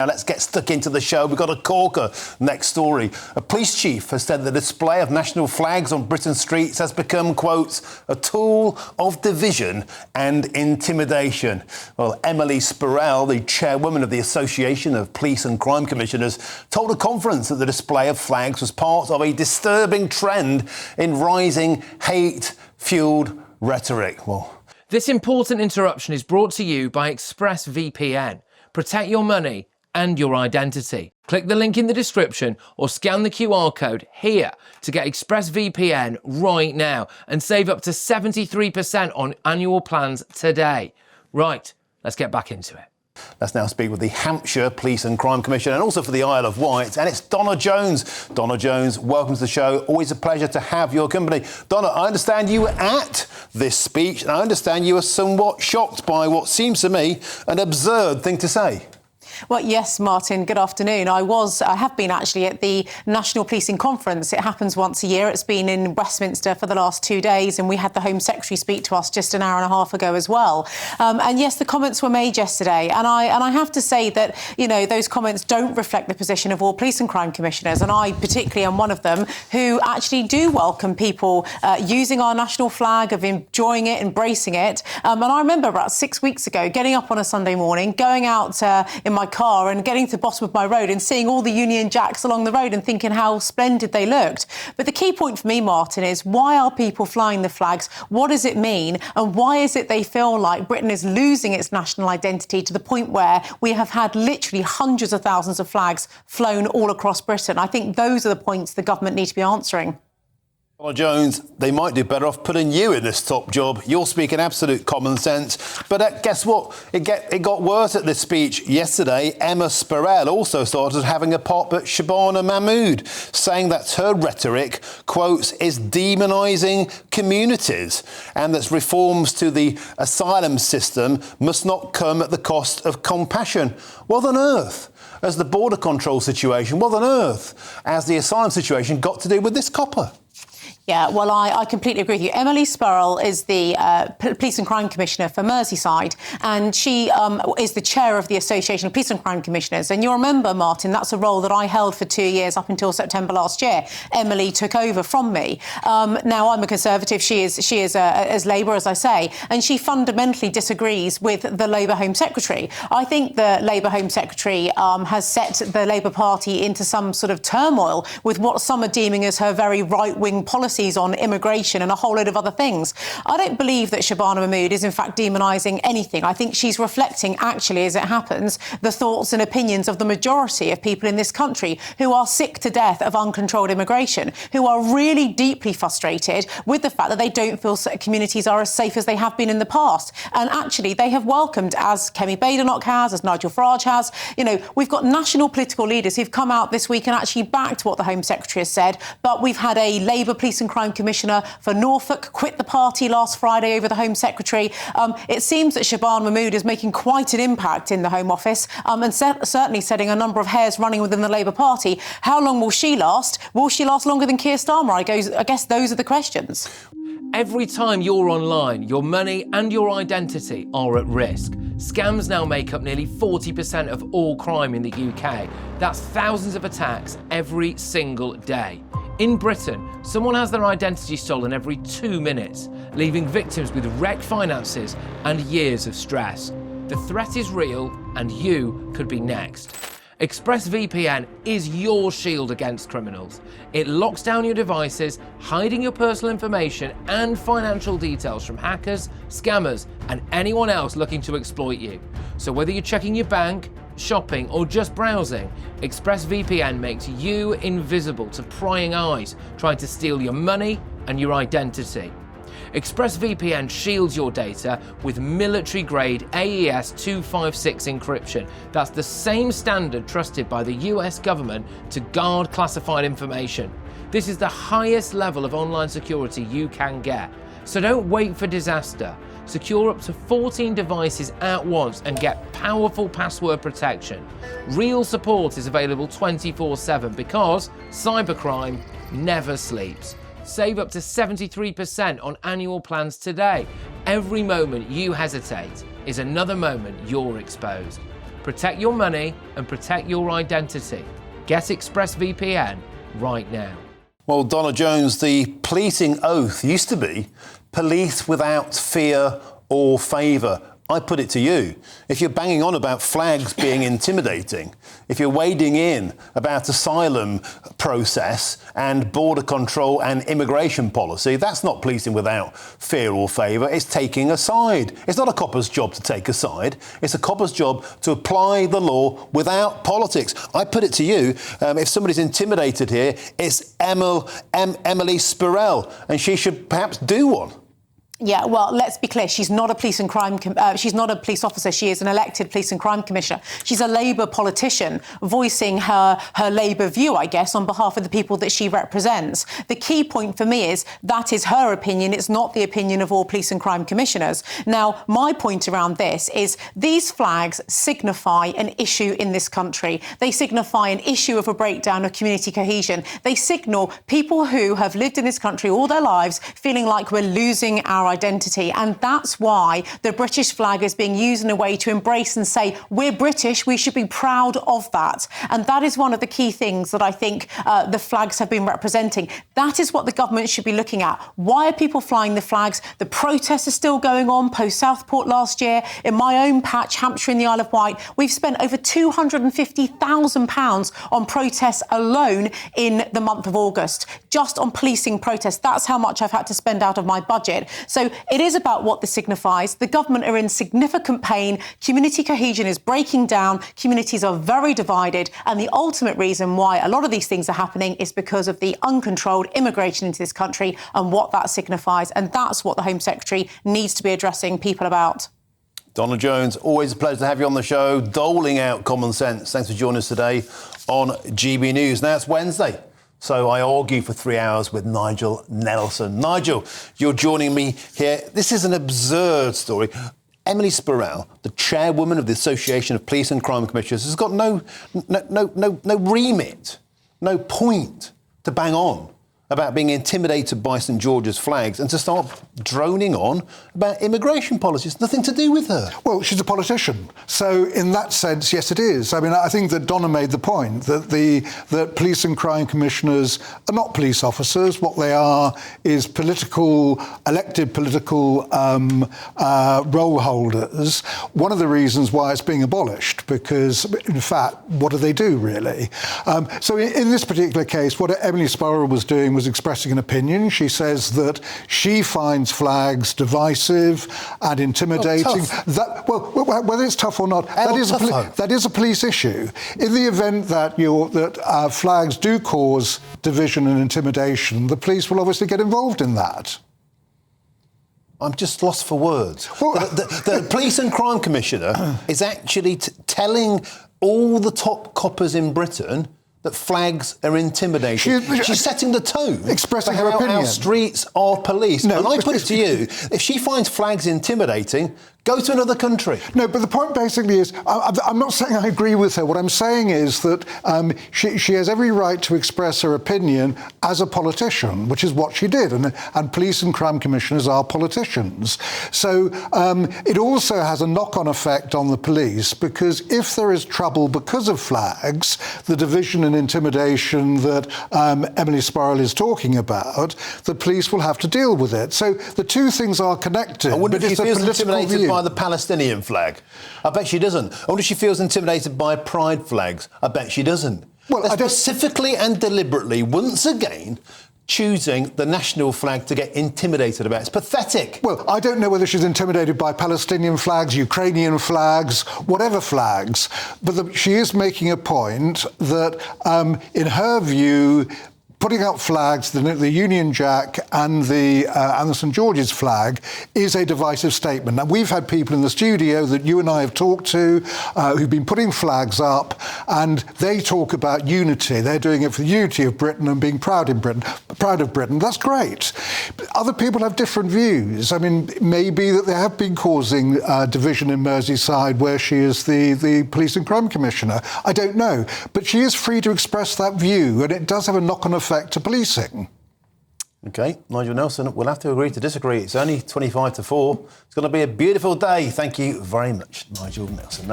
Now let's get stuck into the show. We've got a corker. Next story. A police chief has said the display of national flags on Britain's streets has become, quote, a tool of division and intimidation. Well, Emily Spurrell, the chairwoman of the Association of Police and Crime Commissioners, told a conference that the display of flags was part of a disturbing trend in rising hate-fuelled rhetoric. Well, this important interruption is brought to you by ExpressVPN. Protect your money and your identity. Click the link in the description or scan the QR code here to get ExpressVPN right now and save up to 73% on annual plans today. Right, let's get back into it. Let's now speak with the Hampshire Police and Crime Commissioner and also for the Isle of Wight, and it's Donna Jones. Donna Jones, welcome to the show. Always a pleasure to have your company. Donna, I understand you were at this speech and I understand you were somewhat shocked by what seems to me an absurd thing to say. Well, yes, Martin, good afternoon. I have been actually at the National Policing Conference. It happens once a year. It's been in Westminster for the last 2 days, and we had the Home Secretary speak to us just an hour and a half ago as well. And yes, the comments were made yesterday, and I have to say that, you know, those comments don't reflect the position of all police and crime commissioners, and I particularly am one of them who actually do welcome people using our national flag, of enjoying it, embracing it. And I remember about 6 weeks ago getting up on a Sunday morning, going out in my car and getting to the bottom of my road and seeing all the Union Jacks along the road and thinking how splendid they looked. But the key point for me, Martin, is why are people flying the flags? What does it mean? And why is it they feel like Britain is losing its national identity to the point where we have had literally hundreds of thousands of flags flown all across Britain? I think those are the points the government need to be answering. Donna Jones, they might do better off putting you in this top job. You're speaking absolute common sense. But guess what? It got worse at this speech yesterday. Emma Spurrell also started having a pop at Shabana Mahmood, saying that her rhetoric, quotes, is demonising communities and that reforms to the asylum system must not come at the cost of compassion. What on earth has the border control situation, what on earth has the asylum situation got to do with this copper? Yeah, well, I completely agree with you. Emily Spurrell is the Police and Crime Commissioner for Merseyside, and she is the chair of the Association of Police and Crime Commissioners. And you'll remember, Martin, that's a role that I held for 2 years up until September last year. Emily took over from me. Now, I'm a Conservative. She is as Labour, as I say, and she fundamentally disagrees with the Labour Home Secretary. I think the Labour Home Secretary has set the Labour Party into some sort of turmoil with what some are deeming as her very right-wing policy on immigration and a whole load of other things. I don't believe that Shabana Mahmood is in fact demonising anything. I think she's reflecting, actually, as it happens, the thoughts and opinions of the majority of people in this country who are sick to death of uncontrolled immigration, who are really deeply frustrated with the fact that they don't feel communities are as safe as they have been in the past. And actually, they have welcomed, as Kemi Badenoch has, as Nigel Farage has, you know, we've got national political leaders who've come out this week and actually backed what the Home Secretary has said, but we've had a Labour Police and Crime Commissioner for Norfolk quit the party last Friday over the Home Secretary. It seems that Shabana Mahmood is making quite an impact in the Home Office and certainly setting a number of hairs running within the Labour Party. How long will she last? Will she last longer than Keir Starmer? I guess those are the questions. Every time you're online, your money and your identity are at risk. Scams now make up nearly 40% of all crime in the UK. That's thousands of attacks every single day. In Britain, someone has their identity stolen every 2 minutes, leaving victims with wrecked finances and years of stress. The threat is real, and you could be next. ExpressVPN is your shield against criminals. It locks down your devices, hiding your personal information and financial details from hackers, scammers, and anyone else looking to exploit you. So whether you're checking your bank, shopping, or just browsing, ExpressVPN makes you invisible to prying eyes trying to steal your money and your identity. ExpressVPN shields your data with military-grade AES 256 encryption. That's the same standard trusted by the US government to guard classified information. This is the highest level of online security you can get. So don't wait for disaster. Secure up to 14 devices at once and get powerful password protection. Real support is available 24/7 because cybercrime never sleeps. Save up to 73% on annual plans today. Every moment you hesitate is another moment you're exposed. Protect your money and protect your identity. Get ExpressVPN right now. Well, Donna Jones, the policing oath used to be police without fear or favour. I put it to you, if you're banging on about flags being intimidating, if you're wading in about asylum process and border control and immigration policy, that's not policing without fear or favour, it's taking a side. It's not a copper's job to take a side, it's a copper's job to apply the law without politics. I put it to you, if somebody's intimidated here, it's Emily Spurrell, and she should perhaps do one. Yeah, well, let's be clear. She's not a police and crime. She's not a police officer. She is an elected police and crime commissioner. She's a Labour politician voicing her Labour view, I guess, on behalf of the people that she represents. The key point for me is that is her opinion. It's not the opinion of all police and crime commissioners. Now, my point around this is these flags signify an issue in this country. They signify an issue of a breakdown of community cohesion. They signal people who have lived in this country all their lives feeling like we're losing our identity, and that's why the British flag is being used in a way to embrace and say we're British, we should be proud of that. And that is one of the key things that I think the flags have been representing. That is what the government should be looking at. Why are people flying the flags? The protests are still going on post Southport last year. In my own patch, Hampshire in the Isle of Wight, we've spent over £250,000 on protests alone in the month of August, just on policing protests. That's how much I've had to spend out of my budget. So it is about what this signifies. The government are in significant pain. Community cohesion is breaking down. Communities are very divided. And the ultimate reason why a lot of these things are happening is because of the uncontrolled immigration into this country and what that signifies. And that's what the Home Secretary needs to be addressing people about. Donna Jones, always a pleasure to have you on the show, doling out common sense. Thanks for joining us today on GB News. Now it's Wednesday. So I argue for 3 hours with Nigel Nelson. Nigel, you're joining me here. This is an absurd story. Emily Spurrell, the chairwoman of the Association of Police and Crime Commissioners, has got no remit, no point to bang on about being intimidated by St George's flags and to start droning on about immigration policies. Nothing to do with her. Well, she's a politician. So in that sense, yes, it is. I mean, I think that Donna made the point that that police and crime commissioners are not police officers. What they are is elected political role holders. One of the reasons why it's being abolished, because, in fact, what do they do, really? So in this particular case, what Emily Spurrell was doing was expressing an opinion. She says that she finds flags divisive and intimidating. Whether it's tough or not, that is a police issue. In the event that flags do cause division and intimidation, the police will obviously get involved in that. I'm just lost for words. Well, the Police and Crime Commissioner is actually telling all the top coppers in Britain that flags are intimidating. She's setting the tone. Expressing for her opinion. Our streets are policed. No, and I put it to you, if she finds flags intimidating, go to another country. No, but the point basically is, I'm not saying I agree with her. What I'm saying is that she has every right to express her opinion as a politician, which is what she did. And police and crime commissioners are politicians. So it also has a knock-on effect on the police, because if there is trouble because of flags, the division and intimidation that Emily Spurrell is talking about, the police will have to deal with it. So the two things are connected. I wonder if she feels intimidated view. by the Palestinian flag. I bet she doesn't. I wonder if she feels intimidated by pride flags. I bet she doesn't. Well, specifically and deliberately, once again, choosing the national flag to get intimidated about. It's pathetic. Well, I don't know whether she's intimidated by Palestinian flags, Ukrainian flags, whatever flags, but she is making a point that, in her view, putting up flags, the Union Jack and the St George's flag, is a divisive statement. Now, we've had people in the studio that you and I have talked to who've been putting flags up, and they talk about unity. They're doing it for the unity of Britain and being proud of Britain. That's great. But other people have different views. I mean, maybe that they have been causing division in Merseyside, where she is the police and crime commissioner. I don't know. But she is free to express that view, and it does have a knock-on effect to policing. OK, Nigel Nelson, we'll have to agree to disagree. It's only 4:25. It's going to be a beautiful day. Thank you very much, Nigel Nelson.